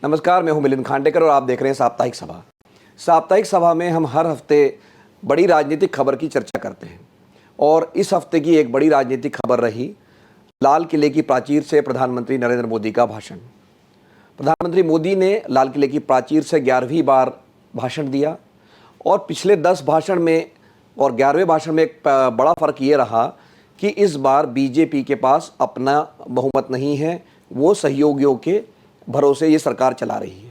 नमस्कार, मैं हूं मिलिंद खांडेकर और आप देख रहे हैं साप्ताहिक सभा। साप्ताहिक सभा में हम हर हफ्ते बड़ी राजनीतिक खबर की चर्चा करते हैं और इस हफ्ते की एक बड़ी राजनीतिक खबर रही लाल किले की प्राचीर से प्रधानमंत्री नरेंद्र मोदी का भाषण। प्रधानमंत्री मोदी ने लाल किले की प्राचीर से 11वीं बार भाषण दिया और पिछले 10 भाषण में और 11वें भाषण में एक बड़ा फ़र्क ये रहा कि इस बार बीजेपी के पास अपना बहुमत नहीं है, वो सहयोगियों के भरोसे ये सरकार चला रही है।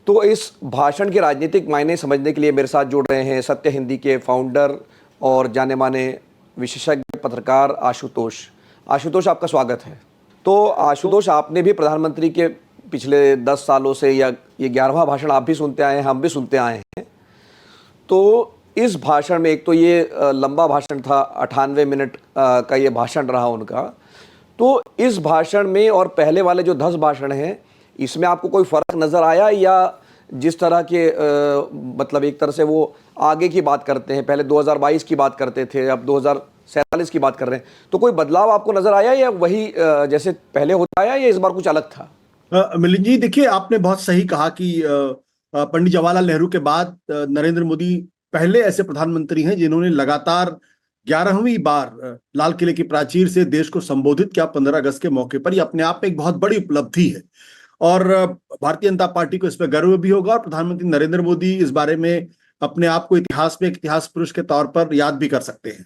तो इस भाषण के राजनीतिक मायने समझने के लिए मेरे साथ जुड़ रहे हैं सत्य हिंदी के फाउंडर और जाने माने विशेषज्ञ पत्रकार आशुतोष। आशुतोष, आपका स्वागत है। तो आशुतोष, आपने भी प्रधानमंत्री के पिछले 10 सालों से या ये 11वां भाषण आप भी सुनते आए हैं, हम भी सुनते आए हैं। तो इस भाषण में एक तो ये लंबा भाषण था, 98 मिनट का ये भाषण रहा उनका। तो इस भाषण में और पहले वाले जो 10 भाषण हैं, इसमें आपको कोई फ़र्क नज़र आया या जिस तरह के मतलब एक तरह से वो आगे की बात करते हैं, पहले 2022 की बात करते थे, अब 2047 की बात कर रहे हैं, तो कोई बदलाव आपको नज़र आया या वही जैसे पहले होता आया या इस बार कुछ अलग था? मिलिंद जी, देखिए, आपने बहुत सही कहा कि पंडित जवाहरलाल नेहरू के बाद नरेंद्र मोदी पहले ऐसे प्रधानमंत्री हैं जिन्होंने लगातार 11वीं बार लाल किले की प्राचीर से देश को संबोधित किया 15 अगस्त के मौके पर। ये अपने आप में एक बहुत बड़ी उपलब्धि है और भारतीय जनता पार्टी को इस पर गर्व भी होगा और प्रधानमंत्री नरेंद्र मोदी इस बारे में अपने आप को इतिहास में एक इतिहास पुरुष के तौर पर याद भी कर सकते हैं।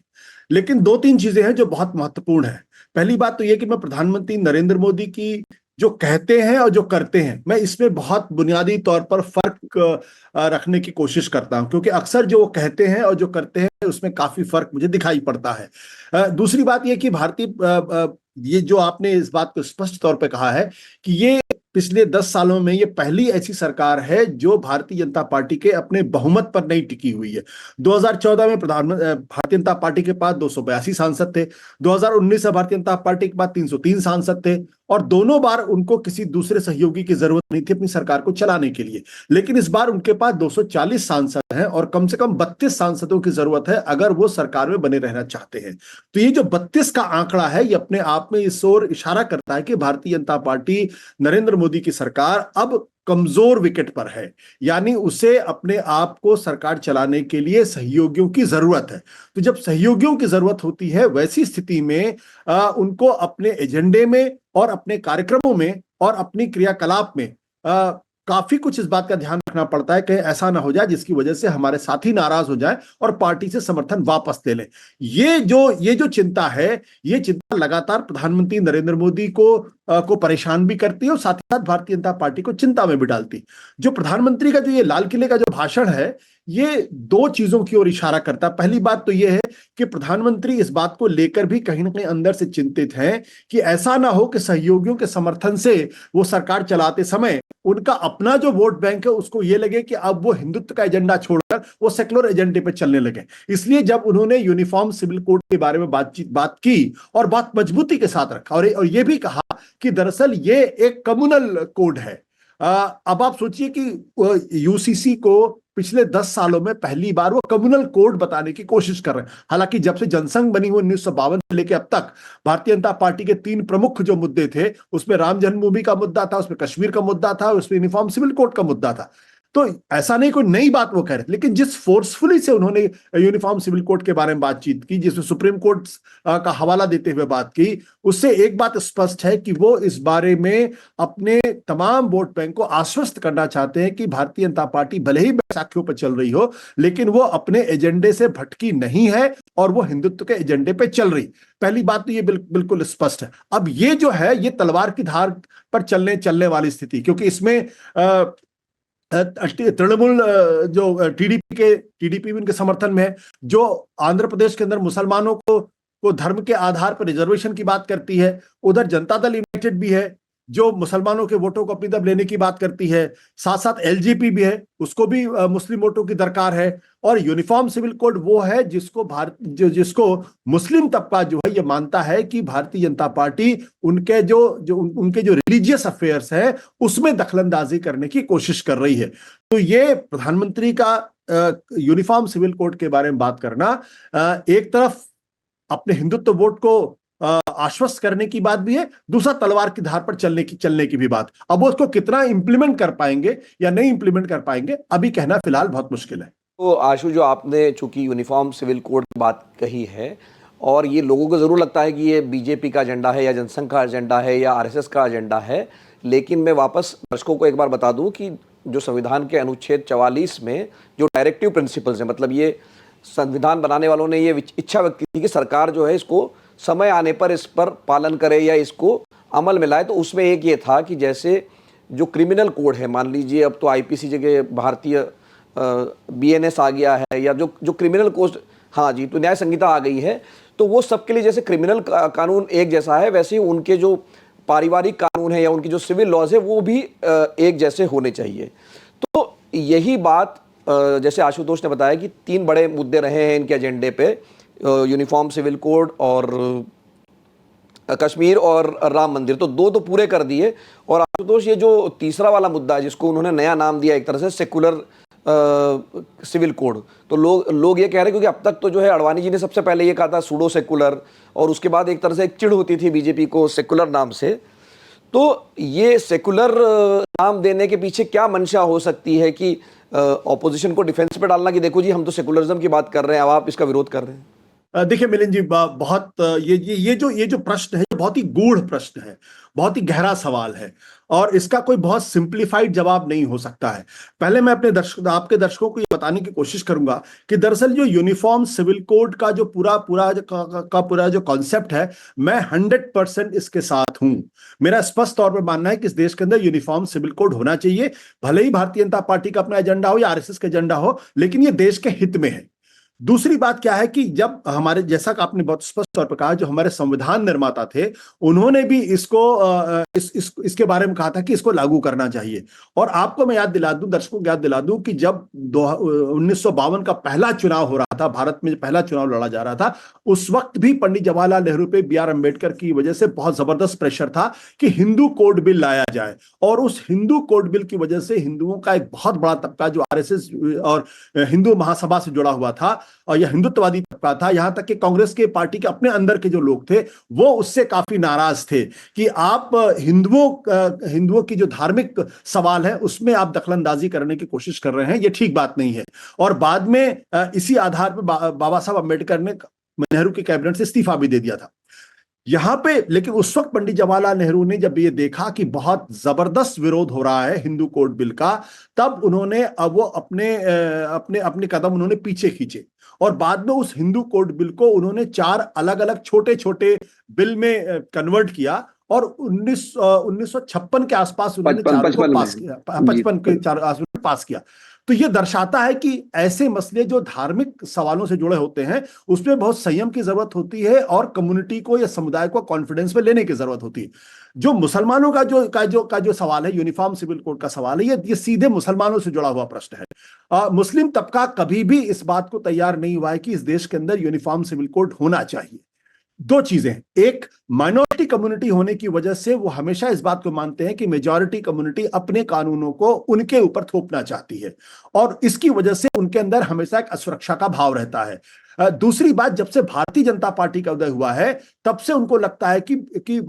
लेकिन 2-3 चीजें हैं जो बहुत महत्वपूर्ण है। पहली बात तो यह कि मैं प्रधानमंत्री नरेंद्र मोदी की जो कहते हैं और जो करते हैं, मैं इसमें बहुत बुनियादी तौर पर फर्क रखने की कोशिश करता हूं, क्योंकि अक्सर जो वो कहते हैं और जो करते हैं उसमें काफी फर्क मुझे दिखाई पड़ता है। दूसरी बात यह कि ये जो आपने इस बात को स्पष्ट तौर पे कहा है कि ये पिछले 10 सालों में ये पहली ऐसी सरकार है जो भारतीय जनता पार्टी के अपने बहुमत पर नहीं टिकी हुई है। 2014 में भारतीय जनता पार्टी के पास 282 सांसद थे, 2019 में भारतीय जनता पार्टी के पास 303 सांसद थे और दोनों बार उनको किसी दूसरे सहयोगी की जरूरत नहीं थी अपनी सरकार को चलाने के लिए। लेकिन इस बार उनके पास 240 सांसद हैं और कम से कम 32 सांसदों की जरूरत है अगर वो सरकार में बने रहना चाहते हैं। तो ये जो 32 का आंकड़ा है, ये अपने आप में इस ओर इशारा करता है कि भारतीय जनता पार्टी, नरेंद्र मोदी की सरकार अब कमजोर विकेट पर है, यानी उसे अपने आप को सरकार चलाने के लिए सहयोगियों की जरूरत है। तो जब सहयोगियों की जरूरत होती है, वैसी स्थिति में उनको अपने एजेंडे में और अपने कार्यक्रमों में और अपनी क्रियाकलाप में काफी कुछ इस बात का ध्यान रखना पड़ता है कि ऐसा ना हो जाए जिसकी वजह से हमारे साथी नाराज हो जाए और पार्टी से समर्थन वापस ले लें। ये जो चिंता है, ये चिंता लगातार प्रधानमंत्री नरेंद्र मोदी को परेशान भी करती है और साथ ही साथ भारतीय जनता पार्टी को चिंता में भी डालती। जो प्रधानमंत्री का जो ये लाल किले का जो भाषण है, ये 2 चीजों की ओर इशारा करता है। पहली बात तो ये है कि प्रधानमंत्री इस बात को लेकर भी कहीं ना कहीं अंदर से चिंतित हैं कि ऐसा ना हो कि सहयोगियों के समर्थन से वो सरकार चलाते समय उनका अपना जो वोट बैंक है उसको ये लगे कि अब वो हिंदुत्व का एजेंडा छोड़कर वो सेकुलर एजेंडे पे चलने लगे। इसलिए जब उन्होंने यूनिफॉर्म सिविल कोड के बारे में बात की और बात मजबूती के साथ रखा और ये भी कहा कि दरअसल ये एक कम्युनल कोड है। अब आप सोचिए कि यूसीसी को पिछले 10 सालों में पहली बार वो कम्युनल कोड बताने की कोशिश कर रहे हैं। हालांकि जब से जनसंघ बनी हुई 1952 से लेकर अब तक भारतीय जनता पार्टी के 3 प्रमुख जो मुद्दे थे, उसमें राम जन्मभूमि का मुद्दा था, उसमें कश्मीर का मुद्दा था, उसमें यूनिफॉर्म सिविल कोड का मुद्दा था। तो ऐसा नहीं कोई नई बात वो कह रहे, लेकिन जिस फोर्सफुली से उन्होंने यूनिफॉर्म सिविल कोड के बारे में बातचीत की, जिसमें सुप्रीम कोर्ट का हवाला देते हुए बात की, उससे एक बात स्पष्ट है कि वो इस बारे में अपने तमाम वोट बैंक को आश्वस्त करना चाहते हैं कि भारतीय जनता पार्टी भले ही बैसाखियों पर चल रही हो, लेकिन वो अपने एजेंडे से भटकी नहीं है और वो हिंदुत्व के एजेंडे पे चल रही। पहली बात तो ये बिल्कुल स्पष्ट है। अब ये जो है, ये तलवार की धार पर चलने वाली स्थिति, क्योंकि इसमें तृणमूल जो टीडीपी भी उनके समर्थन में है, जो आंध्र प्रदेश के अंदर मुसलमानों को धर्म के आधार पर रिजर्वेशन की बात करती है, उधर जनता दल यूनाइटेड भी है जो मुसलमानों के वोटों को अपनी तरफ लेने की बात करती है, साथ साथ एलजेपी भी है, उसको भी मुस्लिम वोटों की दरकार है, और यूनिफॉर्म सिविल कोड वो है जिसको मुस्लिम तबका जो है ये मानता है कि भारतीय जनता पार्टी उनके जो रिलीजियस अफेयर्स है उसमें दखलंदाजी करने की कोशिश कर रही है। तो ये प्रधानमंत्री का यूनिफॉर्म सिविल कोड के बारे में बात करना एक तरफ अपने हिंदुत्व वोट को आश्वस्त करने की बात भी है, दूसरा तलवार की धार पर चलने की भी बात। अब वो उसको कितना इंप्लीमेंट कर पाएंगे या नहीं इंप्लीमेंट कर पाएंगे, अभी कहना फिलहाल बहुत मुश्किल है। तो आशु, जो आपने चूंकि यूनिफॉर्म सिविल कोड की बात कही है, और ये लोगों को ज़रूर लगता है कि ये बीजेपी का एजेंडा है या जनसंघ का एजेंडा है या आरएसएस का एजेंडा है, लेकिन मैं वापस दर्शकों को एक बार बता दूं कि जो संविधान के अनुच्छेद 44 में जो डायरेक्टिव प्रिंसिपल्स हैं, मतलब ये संविधान बनाने वालों ने ये इच्छा व्यक्त की कि सरकार जो है इसको समय आने पर इस पर पालन करे या इसको अमल में लाए। तो उसमें एक ये था कि जैसे जो क्रिमिनल कोड है, मान लीजिए अब तो आईपीसी जगह भारतीय बीएनएस आ गया है, या जो जो क्रिमिनल कोड, हाँ जी, तो न्याय संहिता आ गई है, तो वो सबके लिए जैसे क्रिमिनल कानून एक जैसा है, वैसे ही उनके जो पारिवारिक कानून है या उनकी जो सिविल लॉज है वो भी एक जैसे होने चाहिए। तो यही बात जैसे आशुतोष ने बताया कि 3 बड़े मुद्दे रहे हैं इनके एजेंडे पे, यूनिफॉर्म सिविल कोड और कश्मीर और राम मंदिर, तो 2 तो पूरे कर दिए। और आशुतोष, ये जो तीसरा वाला मुद्दा है जिसको उन्होंने नया नाम दिया एक तरह से सेकुलर सिविल कोड, तो लोग ये कह रहे हैं, क्योंकि अब तक तो जो है अडवाणी जी ने सबसे पहले ये कहा था सूडो सेकुलर, और उसके बाद एक तरह से एक चिढ़ होती थी बीजेपी को सेकुलर नाम से। तो ये सेकुलर नाम देने के पीछे क्या मंशा हो सकती है कि ऑपोजिशन को डिफेंस पे डालना कि देखो जी हम तो सेकुलरिज्म की बात कर रहे हैं, अब आप इसका विरोध कर रहे हैं? देखिए मिलिंद जी, बहुत ये जो प्रश्न है, बहुत ही गूढ़ प्रश्न है, बहुत ही गहरा सवाल है, और इसका कोई बहुत सिंप्लीफाइड जवाब नहीं हो सकता है। पहले मैं आपके दर्शकों को ये बताने की कोशिश करूंगा कि दरअसल जो यूनिफॉर्म सिविल कोड का जो पूरा जो कॉन्सेप्ट है, मैं 100% इसके साथ हूं। मेरा स्पष्ट तौर पर मानना है कि इस देश के अंदर यूनिफॉर्म सिविल कोड होना चाहिए, भले ही भारतीय जनता पार्टी का अपना एजेंडा हो या आरएसएस का एजेंडा हो, लेकिन ये देश के हित में है। दूसरी बात क्या है कि जब हमारे, जैसा कि आपने बहुत स्पष्ट तौर पर कहा, जो हमारे संविधान निर्माता थे, उन्होंने भी इसको इसके बारे में कहा था कि इसको लागू करना चाहिए। और आपको मैं याद दिला दूं, दर्शकों को याद दिला दूं कि जब 1952 का पहला चुनाव हो रहा था, भारत में पहला चुनाव लड़ा जा रहा था, उस वक्त भी पंडित जवाहरलाल नेहरू पे BR अम्बेडकर की वजह से बहुत जबरदस्त प्रेशर था कि हिंदू कोड बिल लाया जाए। और उस हिंदू कोड बिल की वजह से हिंदुओं का एक बहुत बड़ा तबका जो आरएसएस और हिंदू महासभा से जुड़ा हुआ था, और यह हिंदुत्ववादी तबका था, यहां तक कि कांग्रेस के पार्टी के अपने अंदर के जो लोग थे वो उससे काफी नाराज थे कि आप हिंदुओं की जो धार्मिक सवाल है उसमें आप दखलंदाजी करने की कोशिश कर रहे हैं, ये ठीक बात नहीं है। और बाद में इसी आधार पर बाबा साहब अम्बेडकर ने नेहरू की कैबिनेट से इस्तीफा भी दे दिया था यहां पे। लेकिन उस वक्त पंडित जवाहरलाल नेहरू ने जब ये देखा कि बहुत जबरदस्त विरोध हो रहा है हिंदू कोड बिल का, तब उन्होंने अब वो अपने कदम उन्होंने पीछे खींचे, और बाद में उस हिंदू कोड बिल को उन्होंने 4 अलग अलग छोटे छोटे बिल में कन्वर्ट किया, और 1956 के आसपास उन्होंने 4 को पास किया, 55 के 4 आसपास पास किया। तो ये दर्शाता है कि ऐसे मसले जो धार्मिक सवालों से जुड़े होते हैं उसमें बहुत संयम की जरूरत होती है, और कम्युनिटी को या समुदाय को कॉन्फिडेंस में लेने की जरूरत होती है। जो मुसलमानों का जो सवाल है, यूनिफॉर्म सिविल कोड का सवाल है, ये सीधे मुसलमानों से जुड़ा हुआ प्रश्न है। मुस्लिम तबका कभी भी इस बात को तैयार नहीं हुआ है कि इस देश के अंदर यूनिफॉर्म सिविल कोड होना चाहिए। 2 चीजें, एक, माइनॉरिटी कम्युनिटी होने की वजह से वो हमेशा इस बात को मानते हैं कि मेजॉरिटी कम्युनिटी अपने कानूनों को उनके ऊपर थोपना चाहती है, और इसकी वजह से उनके अंदर हमेशा एक असुरक्षा का भाव रहता है। दूसरी बात, जब से भारतीय जनता पार्टी का उदय हुआ है तब से उनको लगता है कि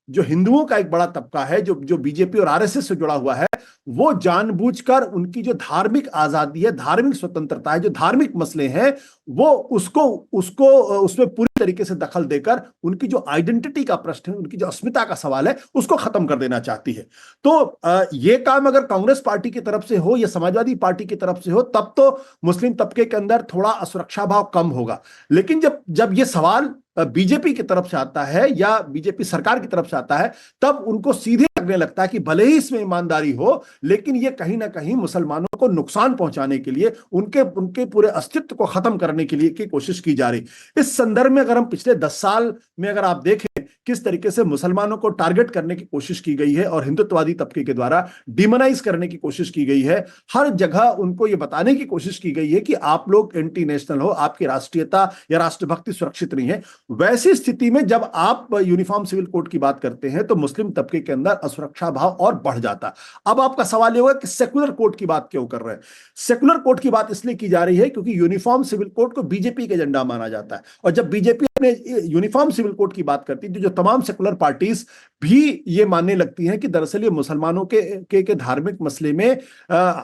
जो हिंदुओं का एक बड़ा तबका है, जो बीजेपी और आरएसएस से जुड़ा हुआ है, वो जानबूझकर उनकी जो धार्मिक आजादी है, धार्मिक स्वतंत्रता है, जो धार्मिक मसले हैं, वो उसको उसमें पूरी तरीके से दखल देकर उनकी जो आइडेंटिटी का प्रश्न है, उनकी जो अस्मिता का सवाल है, उसको खत्म कर देना चाहती है। तो ये काम अगर कांग्रेस पार्टी की तरफ से हो या समाजवादी पार्टी की तरफ से हो, तब तो मुस्लिम तबके के अंदर थोड़ा असुरक्षा भाव कम होगा। लेकिन जब ये सवाल बीजेपी की तरफ से आता है या बीजेपी सरकार की तरफ से आता है, तब उनको सीधे लगने लगता है कि भले ही इसमें ईमानदारी हो, लेकिन ये कहीं ना कहीं मुसलमानों को नुकसान पहुंचाने के लिए, उनके पूरे अस्तित्व को खत्म करने के लिए की कोशिश की जा रही। इस संदर्भ में अगर हम पिछले 10 साल में अगर आप देखें किस तरीके से मुसलमानों को टारगेट करने की कोशिश की गई है और हिंदुत्ववादी तबके के द्वारा डिमोनाइज करने की कोशिश की गई है, हर जगह उनको यह बताने की कोशिश की गई है कि आप लोग एंटी नेशनल हो, आपकी राष्ट्रीयता या राष्ट्रभक्ति सुरक्षित नहीं है। वैसी स्थिति में जब आप यूनिफॉर्म सिविल कोड की बात करते हैं तो मुस्लिम तबके के अंदर असुरक्षा भाव और बढ़ जाता। अब आपका सवाल यह होगा कि सेकुलर कोड की बात क्यों कर रहे हैं? सेकुलर कोड की बात इसलिए की जा रही है क्योंकि यूनिफॉर्म सिविल कोड को बीजेपी का एजेंडा माना जाता है, और जब बीजेपी अपने यूनिफॉर्म सिविल कोड की बात करती है, जो तमाम सेकुलर पार्टीज भी ये मानने लगती हैं कि दरअसल ये मुसलमानों के धार्मिक मसले में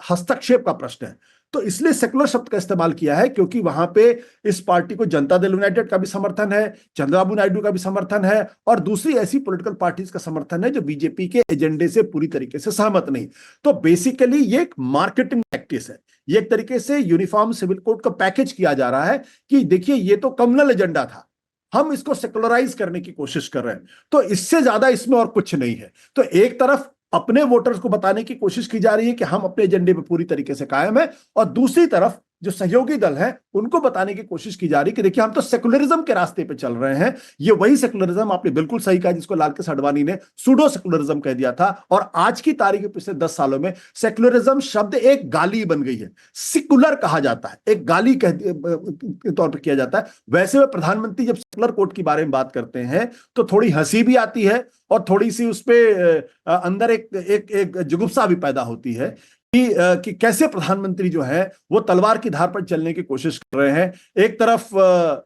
हस्तक्षेप का प्रश्न है। तो इसलिए सेकुलर शब्द का इस्तेमाल किया है, क्योंकि वहां पे इस पार्टी को जनता दल यूनाइटेड का भी समर्थन है, चंद्रबाबू नायडू का भी समर्थन है, और दूसरी ऐसी पॉलिटिकल पार्टीज का समर्थन है जो बीजेपी के एजेंडे से पूरी तरीके से सहमत नहीं। तो बेसिकली ये एक मार्केटिंग प्रैक्टिस है, ये एक तरीके से यूनिफॉर्म सिविल कोड का पैकेज किया जा रहा है कि देखिए ये तो कम्युनल एजेंडा था, हम इसको सेकुलराइज करने की कोशिश कर रहे हैं। तो इससे ज्यादा इसमें और कुछ नहीं है। तो एक तरफ अपने वोटर्स को बताने की कोशिश की जा रही है कि हम अपने एजेंडे पे पूरी तरीके से कायम है, और दूसरी तरफ जो सहयोगी दल है उनको बताने की कोशिश की जा रही है कि देखिए हम तो सेकुलरिज्म के रास्ते पे चल रहे हैं। ये वही सेकुलरिज्म, आपने बिल्कुल सही कहा, जिसको लाल कृष्ण आडवाणी ने सूडो सेकुलरिज्म कह दिया था, और आज की तारीख में पिछले 10 सालों में सेकुलरिज्म शब्द एक गाली बन गई है। सिकुलर कहा जाता है, एक गाली के तौर पर किया जाता है। वैसे में प्रधानमंत्री जब सेकुलर कोड के बारे में बात करते हैं तो थोड़ी हंसी भी आती है और थोड़ी सी उस पर अंदर एक जुगुप्सा भी पैदा होती है कि कैसे प्रधानमंत्री जो है वो तलवार की धार पर चलने की कोशिश कर रहे हैं। एक तरफ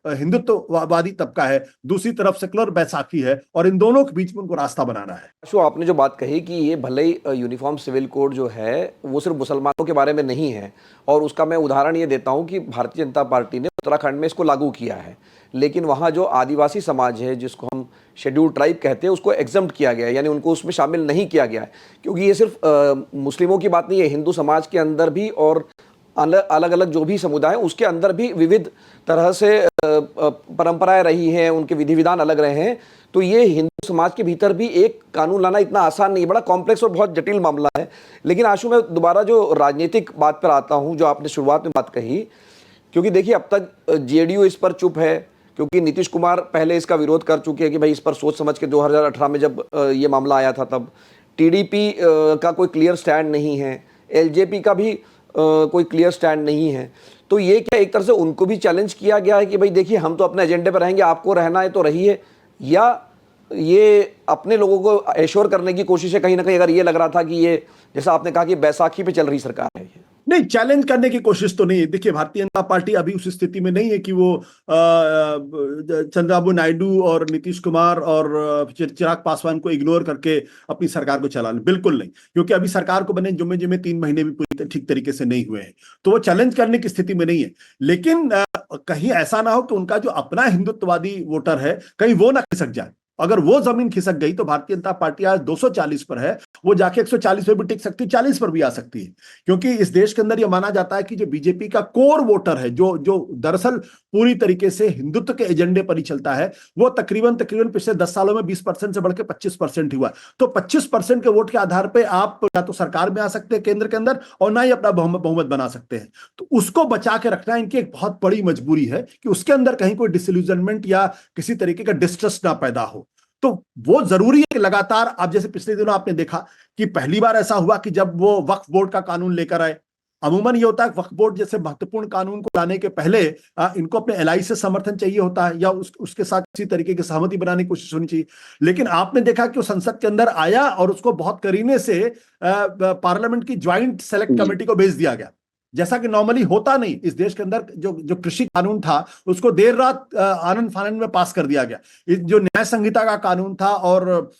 हिंदुत्ववादी तबका है, दूसरी तरफ सेकुलर बैसाखी है, और इन दोनों के बीच में उनको रास्ता बनाना है। आशु, आपने जो बात कही कि ये भले ही यूनिफॉर्म सिविल कोड जो है वो सिर्फ मुसलमानों के बारे में नहीं है, और उसका मैं उदाहरण ये देता हूँ कि भारतीय जनता पार्टी ने उत्तराखंड में इसको लागू किया है, लेकिन वहाँ जो आदिवासी समाज है, जिसको हम शेड्यूल्ड ट्राइब कहते हैं, उसको एग्जम्प्ट किया गया है, यानी उनको उसमें शामिल नहीं किया गया है। क्योंकि ये सिर्फ मुस्लिमों की बात नहीं है, हिंदू समाज के अंदर भी और अलग अलग जो भी समुदाय हैं उसके अंदर भी विविध तरह से परंपराएं रही हैं, उनके विधि विधान अलग रहे हैं। तो ये हिंदू समाज के भीतर भी एक कानून लाना इतना आसान नहीं, बड़ा कॉम्प्लेक्स और बहुत जटिल मामला है। लेकिन आशु, मैं दोबारा जो राजनीतिक बात पर आता हूँ, जो आपने शुरुआत में बात कही, क्योंकि देखिए अब तक जेडीयू इस पर चुप है, क्योंकि नीतीश कुमार पहले इसका विरोध कर चुके हैं कि भाई इस पर सोच समझ के 2018 में जब ये मामला आया था तब टीडीपी का कोई क्लियर स्टैंड नहीं है, एलजेपी का भी कोई क्लियर स्टैंड नहीं है। तो ये क्या एक तरह से उनको भी चैलेंज किया गया है कि भाई देखिए हम तो अपने एजेंडे पर रहेंगे, आपको रहना है तो रहिए, या ये अपने लोगों को एश्योर करने की कोशिश है कहीं ना कहीं? अगर ये लग रहा था कि ये, जैसा आपने कहा कि बैसाखी पे चल रही सरकार है, ये नहीं, चैलेंज करने की कोशिश तो नहीं है। देखिए भारतीय जनता पार्टी अभी उस स्थिति में नहीं है कि वो चंद्रबाबू नायडू और नीतीश कुमार और चिराग पासवान को इग्नोर करके अपनी सरकार को चला ले, बिल्कुल नहीं। क्योंकि अभी सरकार को बने जुम्मे जुम्मे 3 महीने भी पूरी ठीक तरीके से नहीं हुए हैं, तो वो चैलेंज करने की स्थिति में नहीं है। लेकिन कहीं ऐसा ना हो कि उनका जो अपना हिंदुत्ववादी वोटर है कहीं वो ना खिसक जाए। अगर वो जमीन खिसक गई तो भारतीय जनता पार्टी आज 240 पर है, वो जाके 140 पर भी टिक सकती है, 40 पर भी आ सकती है। क्योंकि इस देश के अंदर यह माना जाता है कि जो बीजेपी का कोर वोटर है, जो दरअसल पूरी तरीके से हिंदुत्व के एजेंडे पर ही चलता है, वो तकरीबन पिछले 10 सालों में 20% से बढ़ के 25% हुआ। तो 25% के वोट के आधार पर आप या तो सरकार में आ सकते हैं केंद्र के अंदर, और ना ही अपना बहुमत बना सकते हैं। तो उसको बचा के रखना इनकी एक बहुत बड़ी मजबूरी है कि उसके अंदर कहीं कोई डिसइल्यूजनमेंट या किसी तरीके का डिस्ट्रस्ट ना पैदा हो। तो वो जरूरी है कि लगातार, आप जैसे पिछले दिनों आपने देखा कि पहली बार ऐसा हुआ कि जब वो वक्फ बोर्ड का कानून लेकर आए। अमूमन ये होता है वक्फ बोर्ड जैसे महत्वपूर्ण कानून को लाने के पहले इनको अपने एलआई से समर्थन चाहिए होता है, या उसके साथ किसी तरीके की सहमति बनाने की कोशिश होनी चाहिए। लेकिन आपने देखा कि वो संसद के अंदर आया और उसको बहुत करीने से पार्लियामेंट की ज्वाइंट सेलेक्ट कमेटी को भेज दिया गया, जैसा कि नॉर्मली होता नहीं। इस देश के अंदर जो कृषि कानून था उसको देर रात आनंद फानंद में पास कर दिया गया। जो न्याय संहिता का कानून था और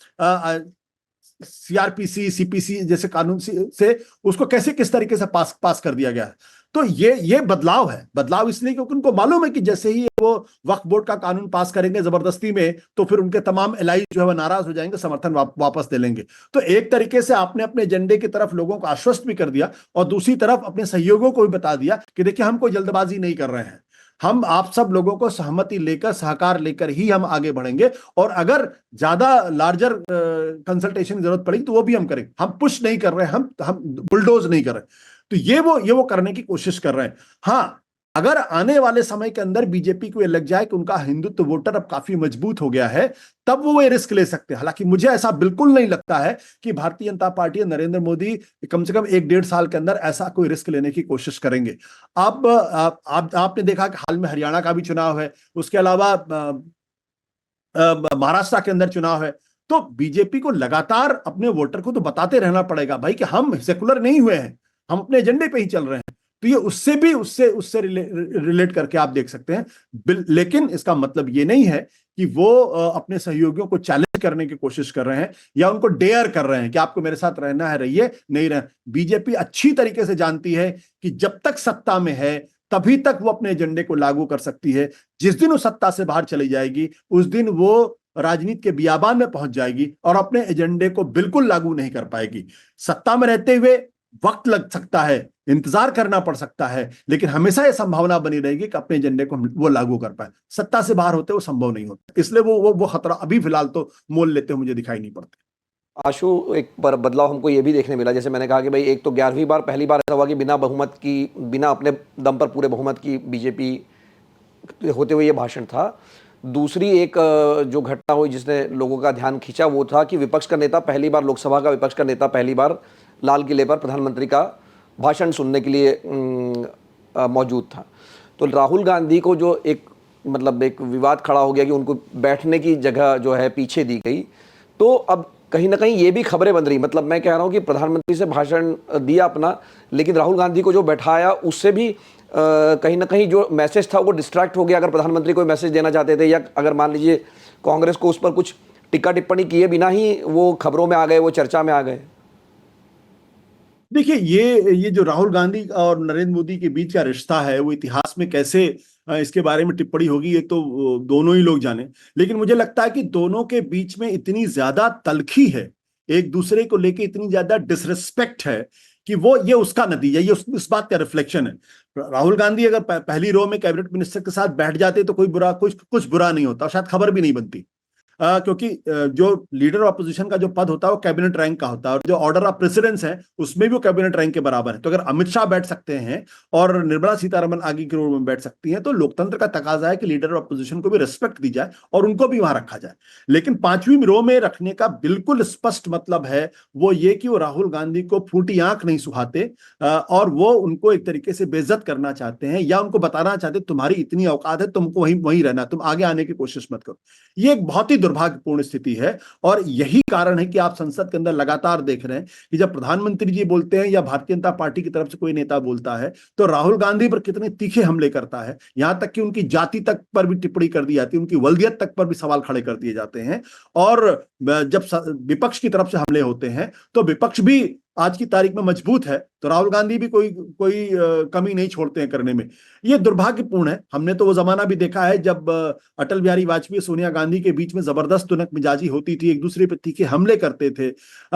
सीआरपीसी सीपीसी जैसे कानून से उसको कैसे किस तरीके से पास कर दिया गया। तो ये बदलाव है। बदलाव इसलिए क्योंकि उनको मालूम है कि जैसे ही वो वक्फ बोर्ड का कानून पास करेंगे जबरदस्ती में, तो फिर उनके तमाम एलआई जो है वो नाराज हो जाएंगे, समर्थन वापस दे लेंगे। तो एक तरीके से आपने अपने एजेंडे की तरफ लोगों को आश्वस्त भी कर दिया, और दूसरी तरफ अपने सहयोगियों को भी बता दिया कि देखिए हम कोई जल्दबाजी नहीं कर रहे हैं, हम आप सब लोगों को सहमति लेकर, सहकार लेकर ही हम आगे बढ़ेंगे, और अगर ज्यादा लार्जर कंसल्टेशन की जरूरत पड़ी तो वो भी हम करेंगे। हम पुश नहीं कर रहे, हम बुलडोज नहीं कर रहे। तो ये वो करने की कोशिश कर रहे हैं। हाँ, अगर आने वाले समय के अंदर बीजेपी को ये लग जाए कि उनका हिंदुत्व वोटर अब काफी मजबूत हो गया है, तब वो ये रिस्क ले सकते हैं। हालांकि मुझे ऐसा बिल्कुल नहीं लगता है कि भारतीय जनता पार्टी या नरेंद्र मोदी कम से कम 1-1.5 साल के अंदर ऐसा कोई रिस्क लेने की कोशिश करेंगे। अब आपने देखा कि हाल में हरियाणा का भी चुनाव है, उसके अलावा महाराष्ट्र के अंदर चुनाव है। तो बीजेपी को लगातार अपने वोटर को तो बताते रहना पड़ेगा भाई कि हम सेकुलर नहीं हुए हैं, हम अपने एजेंडे पे ही चल रहे हैं। तो ये उससे भी उससे रिलेट करके आप देख सकते हैं। लेकिन इसका मतलब ये नहीं है कि वो अपने सहयोगियों को चैलेंज करने की कोशिश कर रहे हैं या उनको डेयर कर रहे हैं कि आपको मेरे साथ रहना है, रहिए, नहीं रह। बीजेपी अच्छी तरीके से जानती है कि जब तक सत्ता में है तभी तक वो अपने एजेंडे को लागू कर सकती है। जिस दिन वो सत्ता से बाहर चली जाएगी उस दिन वो राजनीति के बियाबान में पहुंच जाएगी और अपने एजेंडे को बिल्कुल लागू नहीं कर पाएगी। सत्ता में रहते हुए वक्त लग सकता है, इंतजार करना पड़ सकता है, लेकिन हमेशा यह संभावना बनी रहेगी कि अपने एजेंडे को वो लागू कर पाए। सत्ता से बाहर होते वो संभव नहीं होता, इसलिए वो खतरा अभी फिलहाल तो मोल लेते हुए मुझे दिखाई नहीं पड़ते। आशु, एक बार बदलाव हमको ये भी देखने मिला, जैसे मैंने कहा कि भाई एक तो 11वीं बार पहली बार ऐसा हुआ कि बिना अपने दम पर पूरे बहुमत की बीजेपी होते हुए ये भाषण था। दूसरी एक जो घटना हुई जिसने लोगों का ध्यान खींचा वो था कि विपक्ष का नेता पहली बार, लोकसभा का विपक्ष का नेता पहली बार लाल किले पर प्रधानमंत्री का भाषण सुनने के लिए मौजूद था। तो राहुल गांधी को जो एक एक विवाद खड़ा हो गया कि उनको बैठने की जगह जो है पीछे दी गई, तो अब कहीं ना कहीं ये भी खबरें बन रही, मैं कह रहा हूँ कि प्रधानमंत्री से भाषण दिया अपना, लेकिन राहुल गांधी को जो बैठाया उससे भी कहीं ना कहीं जो मैसेज था वो डिस्ट्रैक्ट हो गया। अगर प्रधानमंत्री कोई मैसेज देना चाहते थे या अगर मान लीजिए कांग्रेस को उस पर कुछ टिक्का टिप्पणी किए बिना ही वो खबरों में आ गए, वो चर्चा में आ गए। देखिए, ये जो राहुल गांधी और नरेंद्र मोदी के बीच का रिश्ता है वो इतिहास में कैसे इसके बारे में टिप्पणी होगी ये तो दोनों ही लोग जाने। लेकिन मुझे लगता है कि दोनों के बीच में इतनी ज्यादा तलखी है, एक दूसरे को लेके इतनी ज्यादा डिसरिस्पेक्ट है कि वो ये उसका नतीजा, ये इस बात का रिफ्लेक्शन है। राहुल गांधी अगर पहली रो में कैबिनेट मिनिस्टर के साथ बैठ जाते तो कुछ बुरा नहीं होता, शायद खबर भी नहीं बनती। क्योंकि जो लीडर ऑपोजिशन का जो पद होता है वो कैबिनेट रैंक का होता है और जो ऑर्डर ऑफ प्रेसिडेंस है उसमें भी वो कैबिनेट रैंक के बराबर है। तो अगर अमित शाह बैठ सकते हैं और निर्मला सीतारमण आगे की रो में बैठ सकती हैं तो लोकतंत्र का तकाजा है कि लीडर ऑपोजिशन को भी रिस्पेक्ट दी जाए और उनको भी वहां रखा जाए। लेकिन पांचवी रो में रखने का बिल्कुल स्पष्ट मतलब है वो ये कि वो राहुल गांधी को फूटी आंख नहीं सुहाते और वो उनको एक तरीके से बेइज्जत करना चाहते हैं या उनको बताना चाहते तुम्हारी इतनी औकात है, तुमको वहीं रहना, तुम आगे आने की कोशिश मत करो। ये एक बहुत ही दुर्भाग्यपूर्ण स्थिति है और यही कारण है कि आप संसद के अंदर लगातार देख रहे हैं कि जब प्रधानमंत्री जी बोलते हैं या भारतीय जनता पार्टी की तरफ से कोई नेता बोलता है तो राहुल गांधी पर कितने तीखे हमले करता है, यहां तक कि उनकी जाति तक पर भी टिप्पणी कर दी जाती है, उनकी वल्दियत तक पर भी सवाल खड़े कर दिए जाते हैं। और जब विपक्ष की तरफ से हमले होते हैं तो विपक्ष भी आज की तारीख में मजबूत है तो राहुल गांधी भी कोई कमी नहीं छोड़ते हैं करने में। ये दुर्भाग्यपूर्ण है। हमने तो वो जमाना भी देखा है जब अटल बिहारी वाजपेयी सोनिया गांधी के बीच में जबरदस्त तुनक मिजाजी होती थी, एक दूसरे पर तीखे हमले करते थे,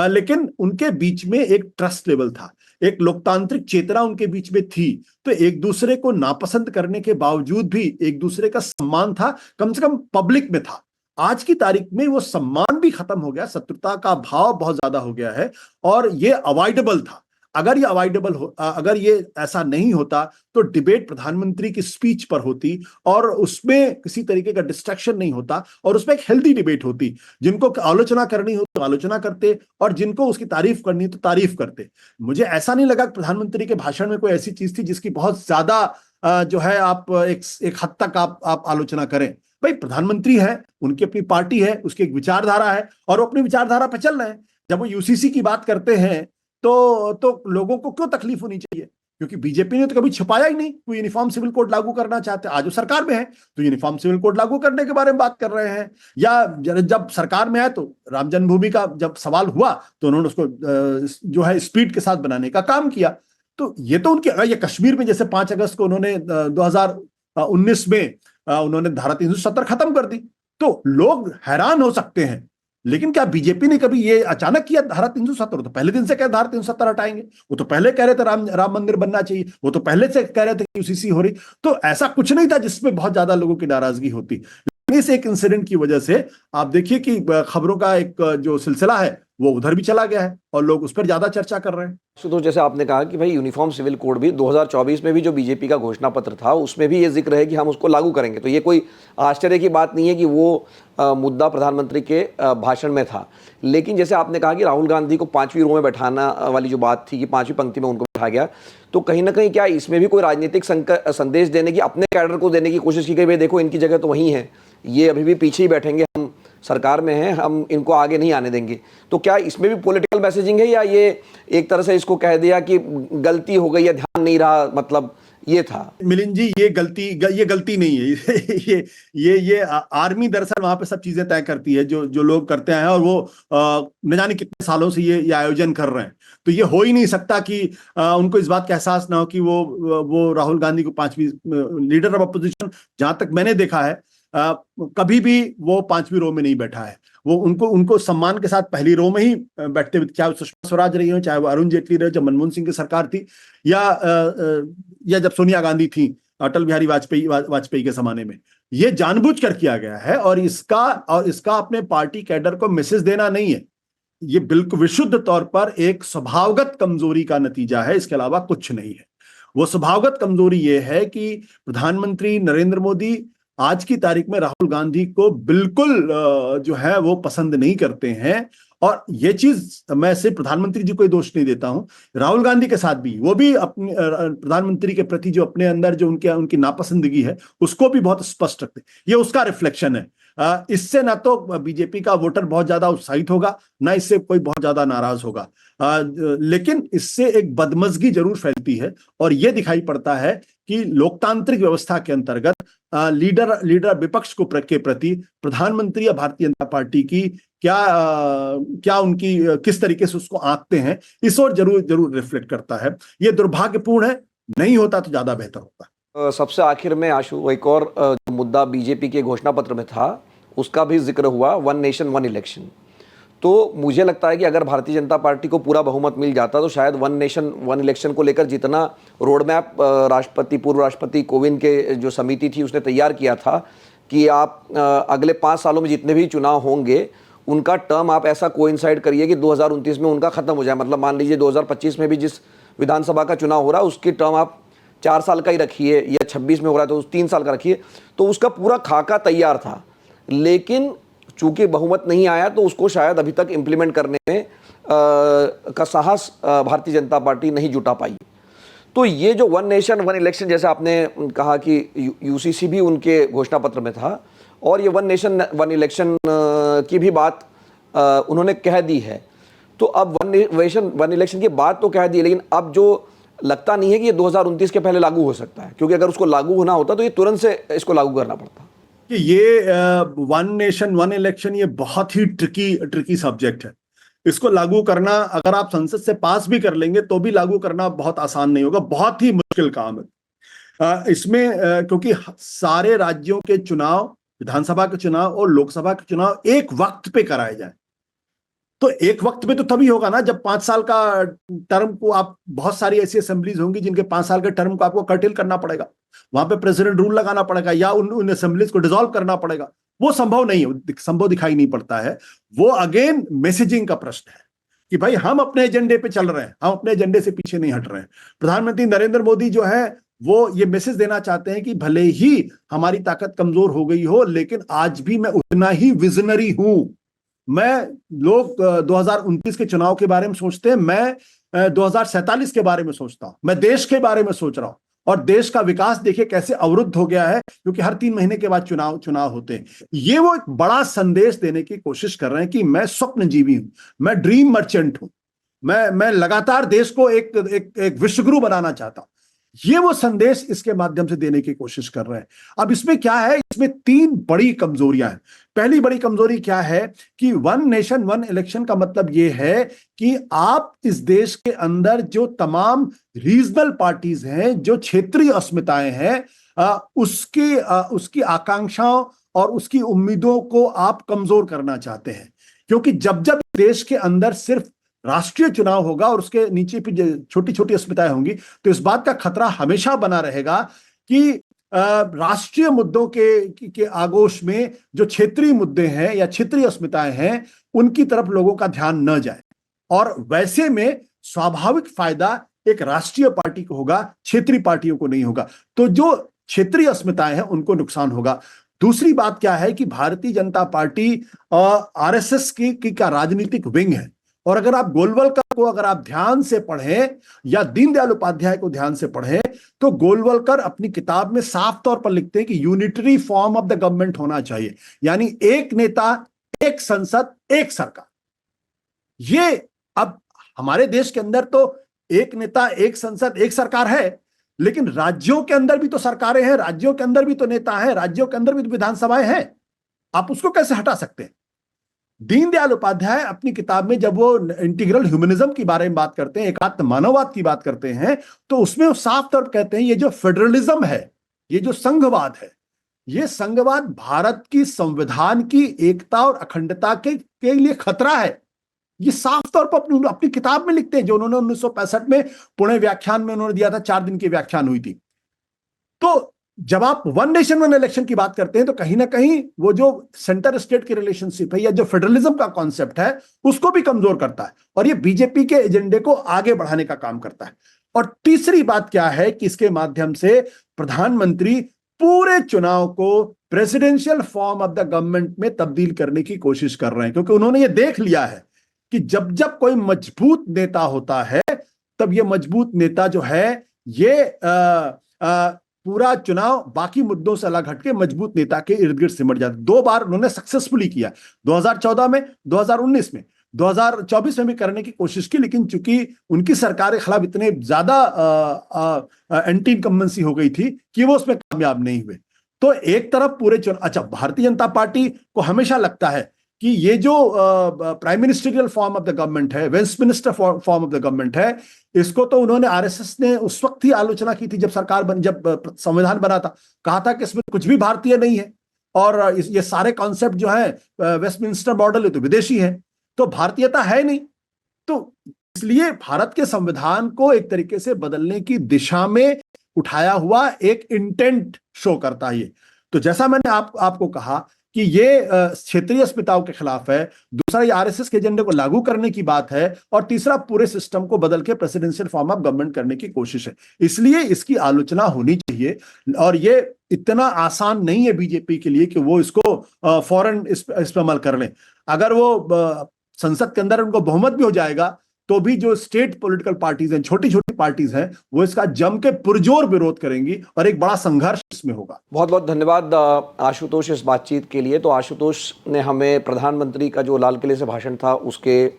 लेकिन उनके बीच में एक ट्रस्ट लेवल था, एक लोकतांत्रिक चेतना उनके बीच में थी। तो एक दूसरे को नापसंद करने के बावजूद भी एक दूसरे का सम्मान था, कम से कम पब्लिक में था। आज की तारीख में वो सम्मान भी खत्म हो गया, शत्रुता का भाव बहुत ज्यादा हो गया है और ये अवॉइडेबल था। अगर ये ऐसा नहीं होता तो डिबेट प्रधानमंत्री की स्पीच पर होती और उसमें किसी तरीके का डिस्ट्रैक्शन नहीं होता और उसमें एक हेल्दी डिबेट होती। जिनको आलोचना करनी हो तो आलोचना करते और जिनको उसकी तारीफ करनी तो तारीफ करते। मुझे ऐसा नहीं लगा कि प्रधानमंत्री के भाषण में कोई ऐसी चीज थी जिसकी बहुत ज्यादा जो है आप एक हद तक आप आलोचना करें। भाई प्रधानमंत्री है, उनकी अपनी पार्टी है, उसकी एक विचारधारा है और वो अपनी विचारधारा पर चल रहे हैं। जब वो यूसीसी की बात करते हैं तो लोगों को क्यों तकलीफ होनी चाहिए? क्योंकि बीजेपी ने तो कभी छुपाया ही नहीं वो यूनिफॉर्म सिविल कोड लागू करना चाहते हैं। आज वो सरकार में है तो यूनिफॉर्म सिविल कोड लागू करने के बारे में बात कर रहे हैं। या जब सरकार में है तो राम जन्मभूमि का जब सवाल हुआ तो उन्होंने उसको जो है स्पीड के साथ बनाने का काम किया। तो ये तो उनके, ये कश्मीर में जैसे 5 अगस्त को उन्होंने 2019 में उन्होंने धारा 370 खत्म कर दी, तो लोग हैरान हो सकते हैं। लेकिन क्या बीजेपी ने कभी ये अचानक किया धारा 370? तो पहले दिन से कह धारा 370 हटाएंगे, वो तो पहले कह रहे थे राम मंदिर बनना चाहिए, वो तो पहले से कह रहे थे कि यूसीसी हो रही। तो ऐसा कुछ नहीं था जिसमें बहुत ज्यादा लोगों की नाराजगी होती। इस एक इंसिडेंट की वजह से आप देखिए कि खबरों का एक जो सिलसिला है वो उधर भी चला गया है और लोग उस पर ज्यादा चर्चा कर रहे हैं। तो जैसे आपने कहा कि भाई यूनिफॉर्म सिविल कोड भी 2024 में भी जो बीजेपी का घोषणा पत्र था उसमें भी ये जिक्र है कि हम उसको लागू करेंगे, तो ये कोई आश्चर्य की बात नहीं है कि वो मुद्दा प्रधानमंत्री के भाषण में था। लेकिन जैसे आपने कहा कि राहुल गांधी को 5वीं रो में बैठाना वाली जो बात थी कि 5वीं पंक्ति में उनको बैठा गया, तो कहीं ना कहीं क्या इसमें भी कोई राजनीतिक संदेश देने की, अपने कैडर को देने की कोशिश की गई, भाई देखो इनकी जगह तो वहीं है, ये अभी भी पीछे ही बैठेंगे, हम सरकार में हैं, हम इनको आगे नहीं आने देंगे। तो क्या इसमें भी पॉलिटिकल मैसेजिंग है, या ये एक तरह से इसको कह दिया कि गलती हो गई या ध्यान नहीं रहा, मतलब ये था? मिलिंद जी, ये गलती नहीं है। ये आर्मी दरअसल वहां पे सब चीजें तय करती है, जो जो लोग करते हैं, और वो न जाने कितने सालों से ये आयोजन कर रहे हैं। तो ये हो ही नहीं सकता कि उनको इस बात का एहसास ना हो कि वो राहुल गांधी को पांचवी लीडर ऑफ अपोजिशन, जहां तक मैंने देखा है, कभी भी वो पांचवी रो में नहीं बैठा है। वो उनको सम्मान के साथ पहली रो में ही बैठते हुए, चाहे वो सुषमा स्वराज रही हो, चाहे वो अरुण जेटली रहे, जब मनमोहन सिंह की सरकार थी, या जब सोनिया गांधी थी अटल बिहारी वाजपेयी के जमाने में। ये जानबूझ कर किया गया है, और इसका अपने पार्टी कैडर को मैसेज देना नहीं है। ये बिल्कुल विशुद्ध तौर पर एक स्वभावगत कमजोरी का नतीजा है, इसके अलावा कुछ नहीं है। वो स्वभावगत कमजोरी ये है कि प्रधानमंत्री नरेंद्र मोदी आज की तारीख में राहुल गांधी को बिल्कुल जो है वो पसंद नहीं करते हैं। और ये चीज मैं सिर्फ प्रधानमंत्री जी को ही दोष नहीं देता हूं, राहुल गांधी के साथ भी, वो भी अपने प्रधानमंत्री के प्रति जो अपने अंदर जो उनकी नापसंदगी है, उसको भी बहुत स्पष्ट रखते हैं। ये उसका रिफ्लेक्शन है। इससे ना तो बीजेपी का वोटर बहुत ज्यादा उत्साहित होगा, ना इससे कोई बहुत ज्यादा नाराज होगा, लेकिन इससे एक बदमजगी जरूर फैलती है। और यह दिखाई पड़ता है कि लोकतांत्रिक व्यवस्था के अंतर्गत लीडर विपक्ष के प्रति प्रधानमंत्री या भारतीय जनता पार्टी की क्या उनकी किस तरीके से उसको आंकते हैं, इस ओर जरूर रिफ्लेक्ट करता है। यह दुर्भाग्यपूर्ण है, नहीं होता तो ज्यादा बेहतर होता। सबसे आखिर में आशु, एक और जो मुद्दा बीजेपी के घोषणा पत्र में था, उसका भी जिक्र हुआ, वन नेशन वन इलेक्शन। तो मुझे लगता है कि अगर भारतीय जनता पार्टी को पूरा बहुमत मिल जाता तो शायद वन नेशन वन इलेक्शन को लेकर जितना रोड मैप पूर्व राष्ट्रपति कोविंद के जो समिति थी उसने तैयार किया था कि आप अगले 5 सालों में जितने भी चुनाव होंगे उनका टर्म आप ऐसा कोइंसाइड करिए कि 2029 में उनका खत्म हो जाए। मतलब मान लीजिए 2025 में भी जिस विधानसभा का चुनाव हो रहा है उसकी टर्म आप 4 साल का ही रखिए, या 26 में हो रहा है तो 3 साल का रखिए। तो उसका पूरा खाका तैयार था, लेकिन चूंकि बहुमत नहीं आया तो उसको शायद अभी तक इंप्लीमेंट करने में का साहस भारतीय जनता पार्टी नहीं जुटा पाई। तो ये जो वन नेशन वन इलेक्शन, जैसे आपने कहा कि यूसीसी भी उनके घोषणा पत्र में था, और ये वन नेशन वन इलेक्शन की भी बात उन्होंने कह दी है। तो अब वन नेशन वन इलेक्शन की बात तो कह दी, लेकिन अब जो लगता नहीं है कि ये 2029 के पहले लागू हो सकता है, क्योंकि अगर उसको लागू होना होता तो ये तुरंत से इसको लागू करना पड़ता। कि ये वन नेशन वन इलेक्शन ये बहुत ही ट्रिकी सब्जेक्ट है। इसको लागू करना, अगर आप संसद से पास भी कर लेंगे तो भी लागू करना बहुत आसान नहीं होगा, बहुत ही मुश्किल काम है। इसमें क्योंकि सारे राज्यों के चुनाव, विधानसभा के चुनाव और लोकसभा के चुनाव एक वक्त पे कराए जाए, तो एक वक्त में तो तभी होगा ना जब 5 साल का टर्म को आप, बहुत सारी ऐसी असेंबलीज होंगी जिनके 5 साल के टर्म को आपको कर्टेल करना पड़ेगा, वहां पे प्रेसिडेंट रूल लगाना पड़ेगा, या उन असेंबलीज को डिसॉल्व करना पड़ेगा। वो संभव नहीं है, संभव दिखाई नहीं पड़ता है। वो अगेन मैसेजिंग का प्रश्न है कि भाई हम अपने एजेंडे पे चल रहे हैं, हम अपने एजेंडे से पीछे नहीं हट रहे हैं। प्रधानमंत्री नरेंद्र मोदी जो है वो ये मैसेज देना चाहते हैं कि भले ही हमारी ताकत कमजोर हो गई हो, लेकिन आज भी मैं उतना ही विजनरी हूं। लोग 2029 के चुनाव के बारे में सोचते हैं, मैं 2047 के बारे में सोचता हूं। मैं देश के बारे में सोच रहा हूं, और देश का विकास देखिए कैसे अवरुद्ध हो गया है, क्योंकि हर 3 महीने के बाद चुनाव होते हैं। ये वो एक बड़ा संदेश देने की कोशिश कर रहे हैं कि मैं स्वप्नजीवी हूं, मैं ड्रीम मर्चेंट हूं, मैं लगातार देश को एक विश्वगुरु बनाना चाहता हूं। ये वो संदेश इसके माध्यम से देने की कोशिश कर रहे हैं। अब इसमें क्या है, इसमें 3 बड़ी कमजोरियां हैं। पहली बड़ी कमजोरी क्या है कि वन नेशन वन इलेक्शन का मतलब यह है कि आप इस देश के अंदर जो तमाम रीजनल पार्टीज हैं, जो क्षेत्रीय अस्मिताएं हैं, उसकी आकांक्षाओं और उसकी उम्मीदों को आप कमजोर करना चाहते हैं। क्योंकि जब देश के अंदर सिर्फ राष्ट्रीय चुनाव होगा और उसके नीचे भी छोटी छोटी अस्मिताएं होंगी, तो इस बात का खतरा हमेशा बना रहेगा कि राष्ट्रीय मुद्दों के आगोश में जो क्षेत्रीय मुद्दे हैं या क्षेत्रीय अस्मिताएं हैं, उनकी तरफ लोगों का ध्यान न जाए। और वैसे में स्वाभाविक फायदा एक राष्ट्रीय पार्टी को होगा, क्षेत्रीय पार्टियों को नहीं होगा। तो जो क्षेत्रीय अस्मिताएं हैं उनको नुकसान होगा। दूसरी बात क्या है कि भारतीय जनता पार्टी आरएसएस की का राजनीतिक विंग है। और अगर आप गोलवलकर को अगर आप ध्यान से पढ़ें या दीनदयाल उपाध्याय को ध्यान से पढ़ें, तो गोलवलकर अपनी किताब में साफ तौर पर लिखते हैं कि unitary form of the government होना चाहिए, यानी एक नेता एक संसद एक सरकार। ये अब हमारे देश के अंदर तो एक नेता एक संसद एक सरकार है, लेकिन राज्यों के अंदर भी तो सरकारें हैं, राज्यों के अंदर भी तो नेता है, राज्यों के अंदर भी तो विधानसभाएं हैं। आप उसको कैसे हटा सकते हैं? दीनदयाल उपाध्याय अपनी किताब में जब वो इंटीग्रल ह्यूमनिज्म की बारे में बात करते हैं, एकात्म मानववाद की बात करते हैं, तो उसमें वो साफ तौर पर कहते हैं ये जो फेडरलिज्म है, ये जो संघवाद है, ये संघवाद भारत की संविधान की एकता और अखंडता के लिए खतरा है। ये साफ तौर पर अपनी किताब में लिखते हैं, जो उन्होंने 1965 में पुणे व्याख्यान में उन्होंने दिया था, 4 दिन की व्याख्यान हुई थी। तो जब आप वन नेशन वन इलेक्शन की बात करते हैं, तो कहीं ना कहीं वो जो सेंटर स्टेट की रिलेशनशिप है या जो फेडरलिज्म का कॉन्सेप्ट है, उसको भी कमजोर करता है, और ये बीजेपी के एजेंडे को आगे बढ़ाने का काम करता है। और तीसरी बात क्या है कि इसके माध्यम से प्रधानमंत्री पूरे चुनाव को presidential form of the government में तब्दील करने की कोशिश कर रहे हैं, क्योंकि उन्होंने ये देख लिया है कि जब जब कोई मजबूत नेता होता है, तब ये मजबूत नेता जो है ये पूरा चुनाव बाकी मुद्दों से अलग हटके मजबूत नेता के इर्द गिर्द सिमट जाता है। 2 बार उन्होंने सक्सेसफुली किया, 2014 में, 2019 में, 2024 में भी करने की कोशिश की, लेकिन चूंकि उनकी सरकार के खिलाफ इतने ज्यादा एंटी इनकम्बेंसी हो गई थी कि वो उसमें कामयाब नहीं हुए। तो एक तरफ पूरे अच्छा, भारतीय जनता पार्टी को हमेशा लगता है कि ये जो prime ministerial form of the government है, Westminster form of the government है, इसको तो उन्होंने, आरएसएस ने उस वक्त ही आलोचना की थी जब जब संविधान बना था, कहा था कि इसमें कुछ भी भारतीय नहीं है, और ये सारे कॉन्सेप्ट जो है वेस्टमिनिस्टर मॉडल है तो विदेशी है, तो भारतीयता है नहीं। तो इसलिए भारत के संविधान को एक तरीके से बदलने की दिशा में उठाया हुआ एक इंटेंट शो करता है ये। तो जैसा मैंने आपको कहा कि ये क्षेत्रीय अस्मिताओं के खिलाफ है, दूसरा ये आरएसएस के एजेंडे को लागू करने की बात है, और तीसरा पूरे सिस्टम को बदल के प्रेसिडेंशियल फॉर्म ऑफ गवर्नमेंट करने की कोशिश है। इसलिए इसकी आलोचना होनी चाहिए, और ये इतना आसान नहीं है बीजेपी के लिए कि वो इसको फौरन इस पर अमल कर लें। अगर वो संसद के अंदर उनको बहुमत भी हो जाएगा, तो भी जो स्टेट पॉलिटिकल पार्टीज हैं, छोटी छोटी पार्टीज हैं, वो इसका जम के पुरजोर विरोध करेंगी, और एक बड़ा संघर्ष इसमें होगा। बहुत बहुत धन्यवाद आशुतोष इस बातचीत के लिए। तो आशुतोष ने हमें प्रधानमंत्री का जो लाल किले से भाषण था उसके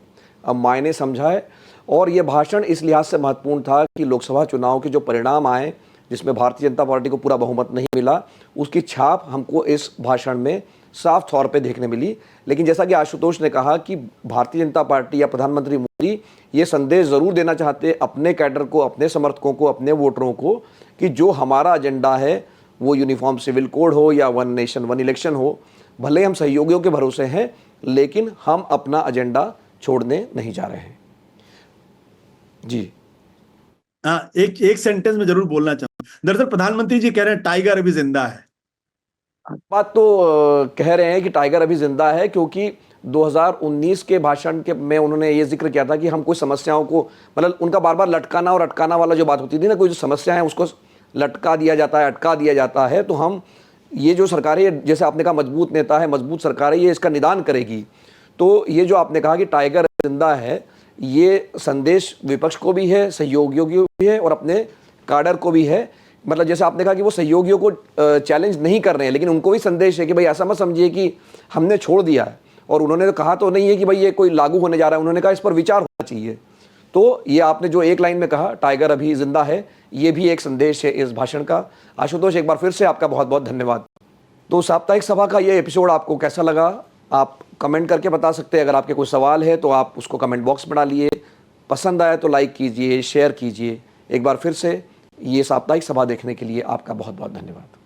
मायने समझाए, और ये भाषण इस लिहाज से महत्वपूर्ण था कि लोकसभा चुनाव के जो परिणाम आए, जिसमें भारतीय जनता पार्टी को पूरा बहुमत नहीं मिला, उसकी छाप हमको इस भाषण में साफ तौर पे देखने मिली। लेकिन जैसा कि आशुतोष ने कहा कि भारतीय जनता पार्टी या प्रधानमंत्री मोदी ये संदेश ज़रूर देना चाहते अपने कैडर को, अपने समर्थकों को, अपने वोटरों को, कि जो हमारा एजेंडा है वो यूनिफॉर्म सिविल कोड हो या वन नेशन वन इलेक्शन हो, भले हम सहयोगियों के भरोसे हैं, लेकिन हम अपना एजेंडा छोड़ने नहीं जा रहे हैं। जी एक सेंटेंस में जरूर बोलना चाहूंगा। दरअसल प्रधानमंत्री जी कह रहे हैं टाइगर अभी जिंदा है। बात तो कह रहे हैं कि टाइगर अभी जिंदा है, क्योंकि 2019 के भाषण के में उन्होंने ये जिक्र किया था कि हम कुछ समस्याओं को, मतलब उनका बार बार लटकाना और अटकाना वाला जो बात होती थी ना, कोई जो समस्या है उसको लटका दिया जाता है, अटका दिया जाता है, तो हम ये जो सरकार है, जैसे आपने कहा मजबूत नेता है, मजबूत सरकार है, ये इसका निदान करेगी। तो ये जो आपने कहा कि टाइगर जिंदा है, ये संदेश विपक्ष को भी है, सहयोगियों को भी है, और अपने काडर को भी है। मतलब जैसे आपने कहा कि वो सहयोगियों को चैलेंज नहीं कर रहे हैं, लेकिन उनको भी संदेश है कि भाई ऐसा मत समझिए कि हमने छोड़ दिया है। और उन्होंने तो कहा तो नहीं है कि भाई ये कोई लागू होने जा रहा है, उन्होंने कहा इस पर विचार होना चाहिए। तो ये आपने जो एक लाइन में कहा टाइगर अभी जिंदा है, ये भी एक संदेश है इस भाषण का। आशुतोष, एक बार फिर से आपका बहुत बहुत धन्यवाद। तो साप्ताहिक सभा का ये एपिसोड आपको कैसा लगा, आप कमेंट करके बता सकते हैं। अगर आपके कोई सवाल है तो आप उसको कमेंट बॉक्स में डालिए। पसंद आया तो लाइक कीजिए, शेयर कीजिए। एक बार फिर से ये साप्ताहिक सभा देखने के लिए आपका बहुत बहुत धन्यवाद।